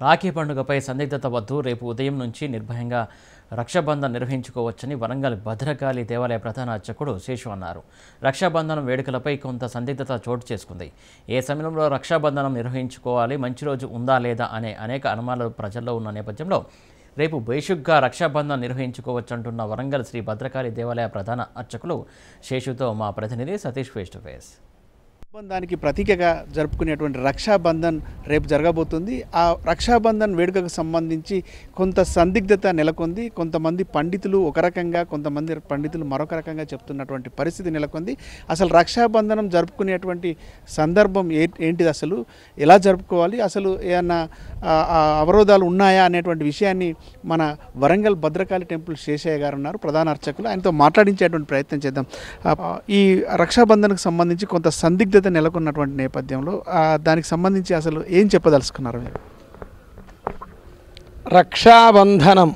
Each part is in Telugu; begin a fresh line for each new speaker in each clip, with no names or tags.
రాఖీ పండుగపై సందిగ్ధత వద్దు, రేపు ఉదయం నుంచి నిర్భయంగా రక్షాబంధన్ నిర్వహించుకోవచ్చని వరంగల్ భద్రకాళి దేవాలయ ప్రధాన అర్చకుడు శేషు అన్నారు. రక్షాబంధనం వేడుకలపై కొంత సందిగ్ధత చోటు చేసుకుంది. ఏ సమయంలో రక్షాబంధనం నిర్వహించుకోవాలి, మంచి రోజు ఉందా లేదా అనే అనేక అనుమానాలు ప్రజల్లో ఉన్న నేపథ్యంలో రేపు బేషుగ్గా రక్షాబంధన్ నిర్వహించుకోవచ్చంటున్న వరంగల్ శ్రీ భద్రకాళి దేవాలయ ప్రధాన అర్చకులు శేషుతో మా ప్రతినిధి సతీష్ ఫేస్ టు ఫేస్.
దానికి ప్రతీకగా జరుపుకునేటువంటి రక్షాబంధన్ రేపు జరగబోతుంది. ఆ రక్షాబంధన్ వేడుకకు సంబంధించి కొంత సందిగ్ధత నెలకొంది. కొంతమంది పండితులు ఒక రకంగా, కొంతమంది పండితులు మరొక రకంగా చెప్తున్నటువంటి పరిస్థితి నెలకొంది. అసలు రక్షాబంధనం జరుపుకునేటువంటి సందర్భం ఏంటిది, అసలు ఎలా జరుపుకోవాలి, అసలు ఏమన్నా అవరోధాలు ఉన్నాయా అనేటువంటి విషయాన్ని మన వరంగల్ భద్రకాళి టెంపుల్ శేషయ్య గారు ఉన్నారు, ప్రధాన అర్చకులు. ఆయనతో మాట్లాడించేటువంటి ప్రయత్నం చేద్దాం. ఈ రక్షాబంధన్కు సంబంధించి కొంత సందిగ్ధత నెలకొన్నటువంటి నేపథ్యంలో దానికి సంబంధించి అసలు ఏం చెప్పదలుచుకున్నారు మీరు?
రక్షాబంధనం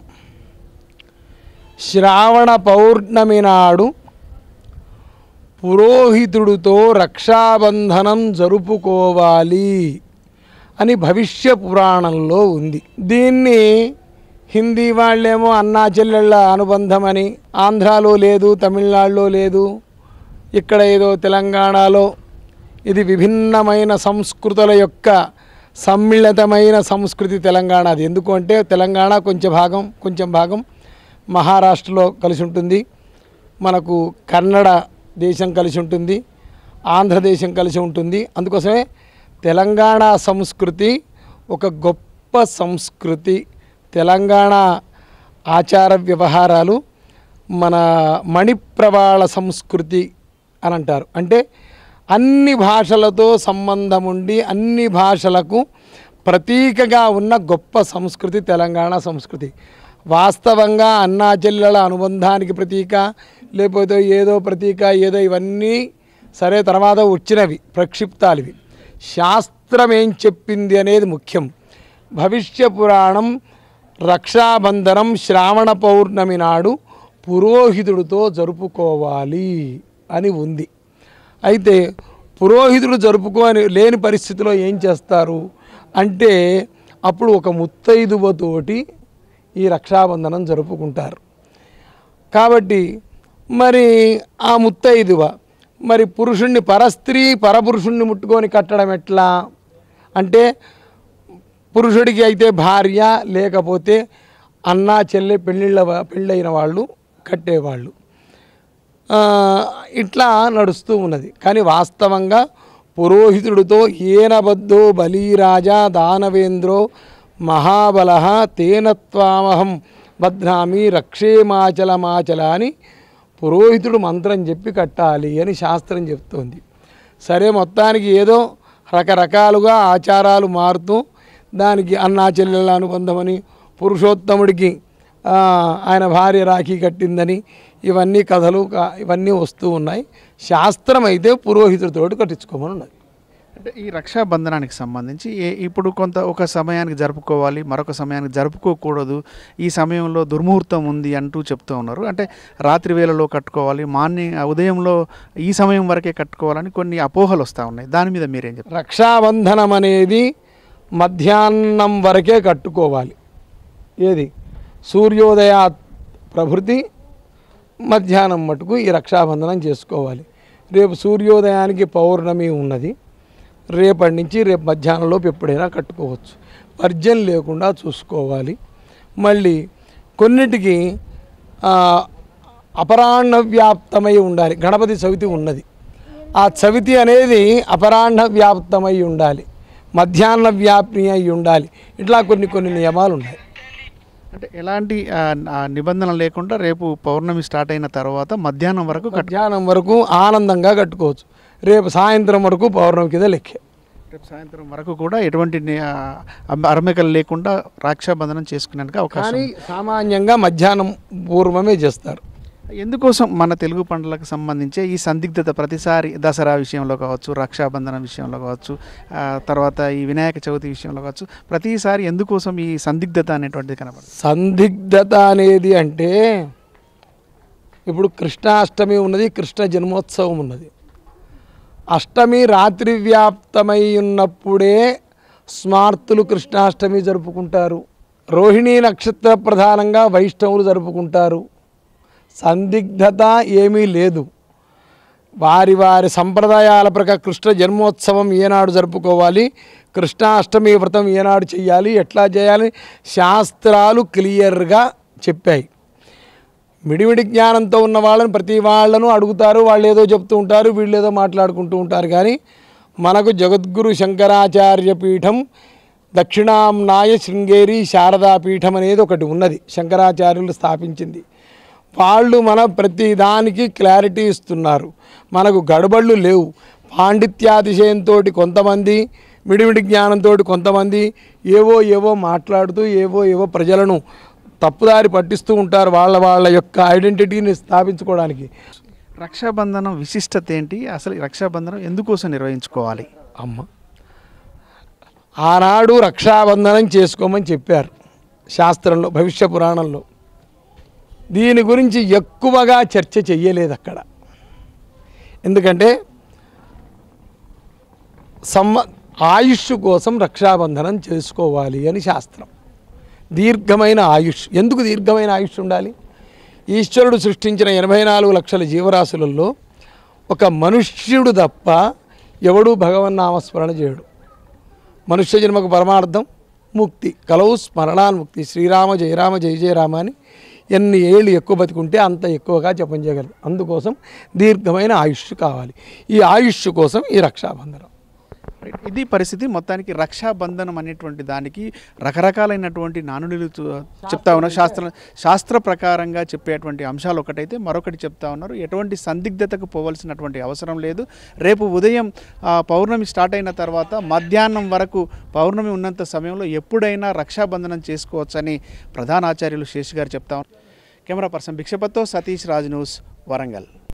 శ్రావణ పౌర్ణమి నాడు పురోహితుడితో రక్షాబంధనం జరుపుకోవాలి అని భవిష్య పురాణంలో ఉంది. దీన్ని హిందీ వాళ్ళేమో అన్నా చెల్లెళ్ళ అనుబంధమని, ఆంధ్రాలో లేదు, తమిళనాడులో లేదు, ఇక్కడ ఏదో తెలంగాణలో, ఇది విభిన్నమైన సంస్కృతుల యొక్క సమ్మిళితమైన సంస్కృతి తెలంగాణది. ఎందుకు అంటే తెలంగాణ కొంచెం భాగం మహారాష్ట్రలో కలిసి ఉంటుంది, మనకు కన్నడ దేశం కలిసి ఉంటుంది, ఆంధ్రదేశం కలిసి ఉంటుంది. అందుకోసమే తెలంగాణ సంస్కృతి ఒక గొప్ప సంస్కృతి. తెలంగాణ ఆచార వ్యవహారాలు మన మణిప్రవాళ సంస్కృతి అని అంటారు. అంటే అన్ని భాషలతో సంబంధం ఉండి అన్ని భాషలకు ప్రతీకగా ఉన్న గొప్ప సంస్కృతి తెలంగాణ సంస్కృతి. వాస్తవంగా అన్నా చెల్లెల అనుబంధానికి ప్రతీక, లేకపోతే ఏదో ప్రతీక, ఏదో ఇవన్నీ సరే తర్వాత వచ్చినవి ప్రక్షిప్తాలివి. శాస్త్రం ఏం చెప్పింది అనేది ముఖ్యం. భవిష్య పురాణం రక్షాబంధనం శ్రావణ పౌర్ణమి నాడు పురోహితుడితో జరుపుకోవాలి అని ఉంది. అయితే పురోహితుడు జరుపుకోని లేని పరిస్థితిలో ఏం చేస్తారు అంటే అప్పుడు ఒక ముత్తైదువతోటి ఈ రక్షాబంధనం జరుపుకుంటారు. కాబట్టి మరి ఆ ముత్తైదువ మరి పురుషుణ్ణి పరస్త్రీ పరపురుషుణ్ణి ముట్టుకొని కట్టడం ఎట్లా అంటే పురుషుడికి అయితే భార్య, లేకపోతే అన్న చెల్లె పెళ్ళైన వాళ్ళు కట్టేవాళ్ళు, ఇట్లా నడుస్తూ ఉన్నది. కానీ వాస్తవంగా పురోహితుడితో ఏనబద్ధో బలీరాజా దానవేంద్రో మహాబల తేనత్వామహం బధ్నామి రక్షేమాచలమాచల అని పురోహితుడు మంత్రం చెప్పి కట్టాలి అని శాస్త్రం చెప్తోంది. సరే, మొత్తానికి ఏదో రకరకాలుగా ఆచారాలు మారుతూ దానికి అన్నా చెల్లెల అనుబంధమని, పురుషోత్తముడికి ఆయన భార్య రాఖీ కట్టిందని ఇవన్నీ కథలు ఇవన్నీ వస్తూ ఉన్నాయి. శాస్త్రం అయితే పురోహితుడితో కట్టించుకోమని ఉన్నది.
అంటే ఈ రక్షాబంధనానికి సంబంధించి ఇప్పుడు ఒక సమయానికి జరుపుకోవాలి, మరొక సమయానికి జరుపుకోకూడదు, ఈ సమయంలో దుర్ముహూర్తం ఉంది అంటూ చెప్తూ ఉన్నారు. అంటే రాత్రి వేళలో కట్టుకోవాలి, ఉదయంలో ఈ సమయం వరకే కట్టుకోవాలని కొన్ని అపోహలు వస్తూ ఉన్నాయి. దాని మీద మీరేం చెప్తారు?
రక్షాబంధనం అనేది మధ్యాహ్నం వరకే కట్టుకోవాలి. ఏది సూర్యోదయ ప్రభృతి మధ్యాహ్నం మటుకు ఈ రక్షాబంధనం చేసుకోవాలి. రేపు సూర్యోదయానికి పౌర్ణమి ఉన్నది, రేపటి నుంచి రేపు మధ్యాహ్నంలోపు ఎప్పుడైనా కట్టుకోవచ్చు. వర్జం లేకుండా చూసుకోవాలి. మళ్ళీ కొన్నిటికి అపరాహ్న వ్యాప్తమై ఉండాలి. గణపతి చవితి ఉన్నది, ఆ చవితి అనేది అపరాహ్న వ్యాప్తమై ఉండాలి, మధ్యాహ్న వ్యాప్తి అయి ఉండాలి. ఇట్లా కొన్ని నియమాలు ఉన్నాయి.
అంటే ఎలాంటి నిబంధన లేకుండా రేపు పౌర్ణమి స్టార్ట్ అయిన తర్వాత మధ్యాహ్నం వరకు
ఆనందంగా కట్టుకోవచ్చు. రేపు సాయంత్రం వరకు పౌర్ణమి కింద లెక్కే.
రేపు సాయంత్రం వరకు కూడా ఎటువంటి అరమికలు లేకుండా రక్షాబంధనం చేసుకునేందుకు అవకాశం.
కానీ సామాన్యంగా మధ్యాహ్నం పూర్వమే చేస్తారు.
ఎందుకోసం మన తెలుగు పండుగలకు సంబంధించి ఈ సందిగ్ధత ప్రతిసారి దసరా విషయంలో కావచ్చు, రక్షాబంధనం విషయంలో కావచ్చు, తర్వాత ఈ వినాయక చవితి విషయంలో కావచ్చు, ప్రతిసారి ఎందుకోసం ఈ సందిగ్ధత అనేటువంటిది కనబడుతుంది?
సందిగ్ధత అనేది అంటే ఇప్పుడు కృష్ణాష్టమి ఉన్నది, కృష్ణ జన్మోత్సవం ఉన్నది. అష్టమి రాత్రి వ్యాప్తమై ఉన్నప్పుడే స్మార్తులు కృష్ణాష్టమి జరుపుకుంటారు, రోహిణీ నక్షత్ర ప్రధానంగా వైష్ణవులు జరుపుకుంటారు. సందిగ్ధత ఏమీ లేదు. వారి వారి సంప్రదాయాల ప్రకారం కృష్ణ జన్మోత్సవం ఏనాడు జరుపుకోవాలి, కృష్ణాష్టమి వ్రతం ఏనాడు చేయాలి, ఎట్లా చేయాలి శాస్త్రాలు క్లియర్గా చెప్పాయి. మిడిమిడి జ్ఞానంతో ఉన్న వాళ్ళని ప్రతి వాళ్ళను అడుగుతారు, వాళ్ళు ఏదో చెప్తూ ఉంటారు, వీళ్ళు ఏదో మాట్లాడుకుంటూ ఉంటారు. కానీ మనకు జగద్గురు శంకరాచార్య పీఠం దక్షిణాంనాయ శృంగేరి శారదా పీఠం అనేది ఒకటి ఉన్నది, శంకరాచార్యులు స్థాపించింది. వాళ్ళు మన ప్రతి దానికి క్లారిటీ ఇస్తున్నారు. మనకు గడబళ్ళు లేవు. పాండిత్యాతిశయంతో కొంతమంది, మిడిమిడి జ్ఞానంతో కొంతమంది ఏవో మాట్లాడుతూ ఏవో ప్రజలను తప్పుదారి పట్టిస్తూ ఉంటారు వాళ్ళ యొక్క ఐడెంటిటీని స్థాపించుకోవడానికి.
రక్షాబంధనం విశిష్టత ఏంటి, అసలు ఈ రక్షాబంధనం ఎందుకోసం నిర్వహించుకోవాలి?
ఆనాడు రక్షాబంధనం చేసుకోమని చెప్పారు శాస్త్రంలో, భవిష్య పురాణంలో. దీని గురించి ఎక్కువగా చర్చ చెయ్యలేదు అక్కడ. ఎందుకంటే ఆయుష్ కోసం రక్షాబంధనం చేసుకోవాలి అని శాస్త్రం. దీర్ఘమైన ఆయుష్. ఎందుకు దీర్ఘమైన ఆయుష్ ఉండాలి? ఈశ్వరుడు సృష్టించిన 84 లక్షల జీవరాశులలో ఒక మనుష్యుడు తప్ప ఎవడూ భగవన్నామస్మరణ చేయడు. మనుష్య జన్మకు పరమార్థం ముక్తి, కలవు స్మరణాన్ముక్తి. శ్రీరామ జయ రామ జయ జయ రామ అని ఎన్ని ఏళ్ళు ఎక్కువ బతికుంటే అంత ఎక్కువగా జపం చేయగలరు. అందుకోసం దీర్ఘమైన ఆయుష్ కావాలి. ఈ ఆయుష్ కోసం ఈ రక్షాబంధనం.
ఇది పరిస్థితి. మొత్తానికి రక్షాబంధనం అనేటువంటి దానికి రకరకాలైనటువంటి నానుడులు చెప్తా ఉన్నారు. శాస్త్ర ప్రకారంగా చెప్పేటువంటి అంశాలు ఒకటైతే మరొకటి చెప్తా ఉన్నారు. ఎటువంటి సందిగ్ధతకు పోవలసినటువంటి అవసరం లేదు. రేపు ఉదయం పౌర్ణమి స్టార్ట్ అయిన తర్వాత మధ్యాహ్నం వరకు పౌర్ణమి ఉన్నంత సమయంలో ఎప్పుడైనా రక్షాబంధనం చేసుకోవచ్చని ప్రధాన ఆచార్యులు శేష్ గారు చెప్తా ఉన్నారు. కెమెరా పర్సన్ భిక్షపత్తో సతీష్ రాజ్ న్యూస్, వరంగల్.